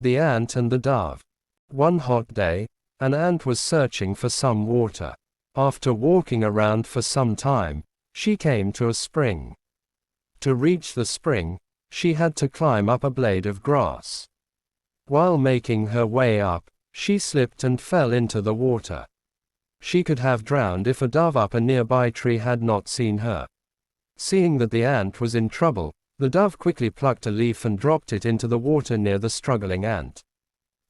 The Ant and the Dove. One hot day, an ant was searching for some water. After walking around for some time, she came to a spring. To reach the spring, she had to climb up a blade of grass. While making her way up, she slipped and fell into the water. She could have drowned if a dove up a nearby tree had not seen her. Seeing that the ant was in trouble, the dove quickly plucked a leaf and dropped it into the water near the struggling ant.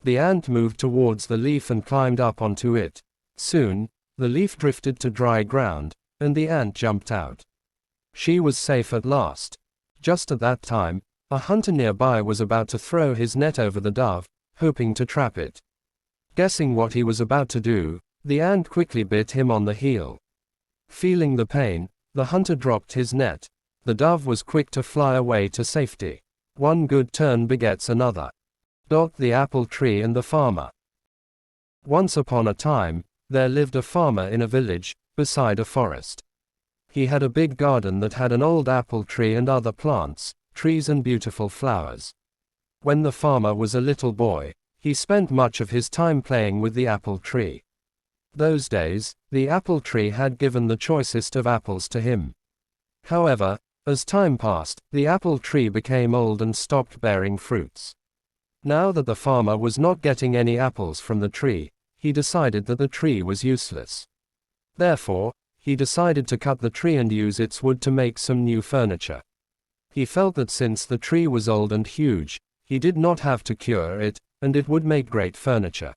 The ant moved towards the leaf and climbed up onto it. Soon, the leaf drifted to dry ground, and the ant jumped out. She was safe at last. Just at that time, a hunter nearby was about to throw his net over the dove, hoping to trap it. Guessing what he was about to do, the ant quickly bit him on the heel. Feeling the pain, the hunter dropped his net. The dove was quick to fly away to safety. One good turn begets another. The apple tree and the farmer. Once upon a time, there lived a farmer in a village, beside a forest. He had a big garden that had an old apple tree and other plants, trees and beautiful flowers. When the farmer was a little boy, he spent much of his time playing with the apple tree. Those days, the apple tree had given the choicest of apples to him. However, as time passed, the apple tree became old and stopped bearing fruits. Now that the farmer was not getting any apples from the tree, he decided that the tree was useless. Therefore, he decided to cut the tree and use its wood to make some new furniture. He felt that since the tree was old and huge, he did not have to cure it, and it would make great furniture.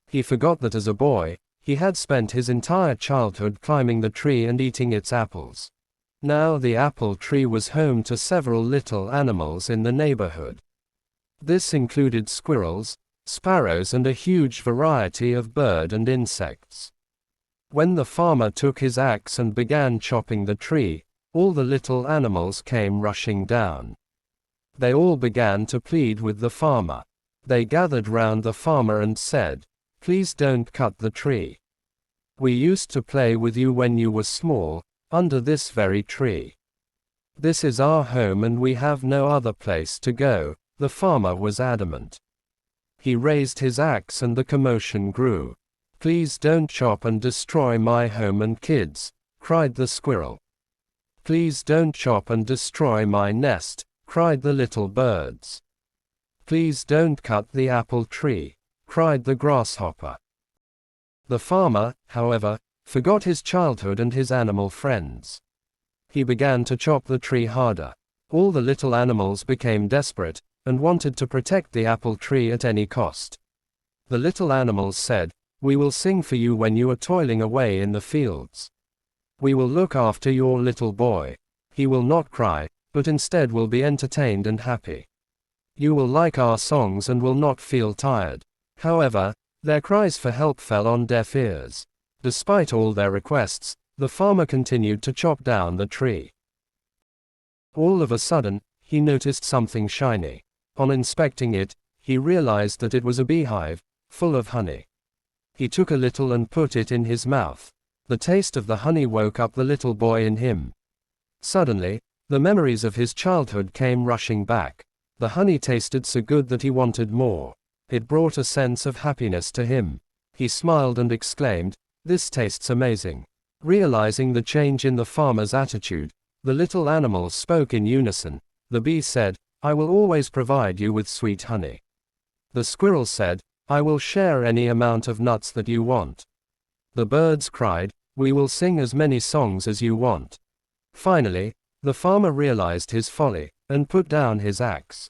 He forgot that as a boy, he had spent his entire childhood climbing the tree and eating its apples. Now the apple tree was home to several little animals in the neighborhood. This included squirrels, sparrows and a huge variety of bird and insects. When the farmer took his axe and began chopping the tree, all the little animals came rushing down. They all began to plead with the farmer. They gathered round the farmer and said, "Please don't cut the tree. We used to play with you when you were small, under this very tree. This is our home and we have no other place to go." The farmer was adamant. He raised his axe and the commotion grew. "Please don't chop and destroy my home and kids," cried the squirrel. "Please don't chop and destroy my nest," cried the little birds. "Please don't cut the apple tree," cried the grasshopper. The farmer, however, forgot his childhood and his animal friends. He began to chop the tree harder. All the little animals became desperate, and wanted to protect the apple tree at any cost. The little animals said, "We will sing for you when you are toiling away in the fields. We will look after your little boy. He will not cry, but instead will be entertained and happy. You will like our songs and will not feel tired." However, their cries for help fell on deaf ears. Despite all their requests, the farmer continued to chop down the tree. All of a sudden, he noticed something shiny. On inspecting it, he realized that it was a beehive, full of honey. He took a little and put it in his mouth. The taste of the honey woke up the little boy in him. Suddenly, the memories of his childhood came rushing back. The honey tasted so good that he wanted more. It brought a sense of happiness to him. He smiled and exclaimed, "This tastes amazing." Realizing the change in the farmer's attitude, the little animals spoke in unison. The bee said, "I will always provide you with sweet honey." The squirrel said, "I will share any amount of nuts that you want." The birds cried, "We will sing as many songs as you want." Finally, the farmer realized his folly, and put down his axe.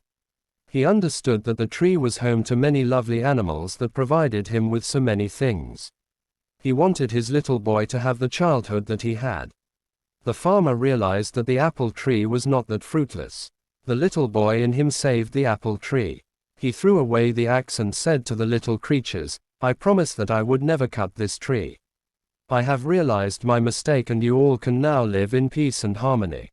He understood that the tree was home to many lovely animals that provided him with so many things. He wanted his little boy to have the childhood that he had. The farmer realized that the apple tree was not that fruitless. The little boy in him saved the apple tree. He threw away the axe and said to the little creatures, "I promise that I would never cut this tree. I have realized my mistake and you all can now live in peace and harmony."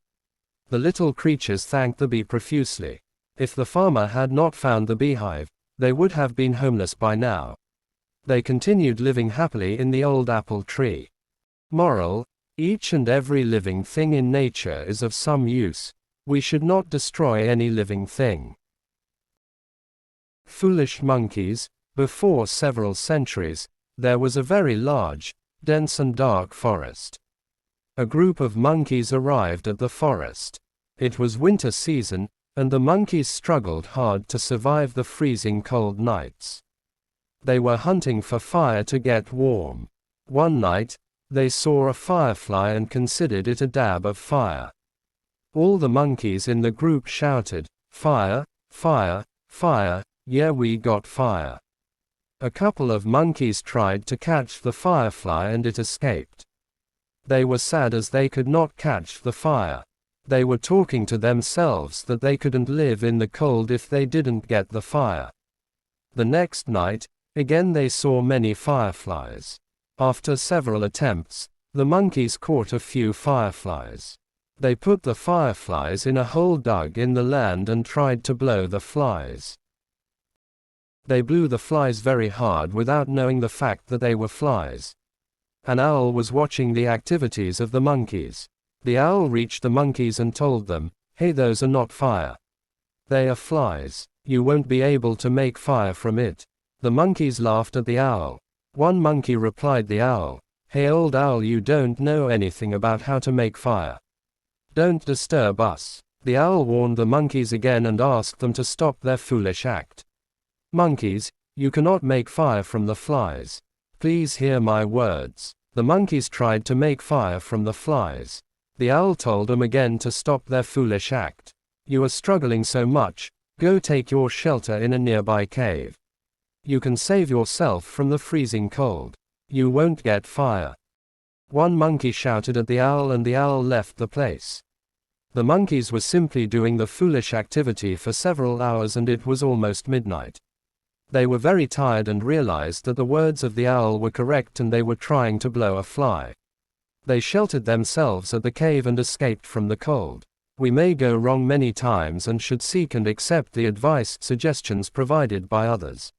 The little creatures thanked the bee profusely. If the farmer had not found the beehive, they would have been homeless by now. They continued living happily in the old apple tree. Moral: each and every living thing in nature is of some use. We should not destroy any living thing. Foolish monkeys. Before several centuries, there was a very large, dense and dark forest. A group of monkeys arrived at the forest. It was winter season, and the monkeys struggled hard to survive the freezing cold nights. They were hunting for fire to get warm. One night, they saw a firefly and considered it a dab of fire. All the monkeys in the group shouted, "Fire, fire, fire, yeah, we got fire." A couple of monkeys tried to catch the firefly and it escaped. They were sad as they could not catch the fire. They were talking to themselves that they couldn't live in the cold if they didn't get the fire. The next night, again they saw many fireflies. After several attempts, the monkeys caught a few fireflies. They put the fireflies in a hole dug in the land and tried to blow the flies. They blew the flies very hard without knowing the fact that they were flies. An owl was watching the activities of the monkeys. The owl reached the monkeys and told them, "Hey, those are not fire. They are flies. You won't be able to make fire from it." The monkeys laughed at the owl. One monkey replied the owl, "Hey old owl, you don't know anything about how to make fire. Don't disturb us." The owl warned the monkeys again and asked them to stop their foolish act. "Monkeys, you cannot make fire from the flies. Please hear my words." The monkeys tried to make fire from the flies. The owl told them again to stop their foolish act. "You are struggling so much, go take your shelter in a nearby cave. You can save yourself from the freezing cold. You won't get fire." One monkey shouted at the owl and the owl left the place. The monkeys were simply doing the foolish activity for several hours and it was almost midnight. They were very tired and realized that the words of the owl were correct and they were trying to blow a fly. They sheltered themselves at the cave and escaped from the cold. We may go wrong many times and should seek and accept the advice, suggestions provided by others.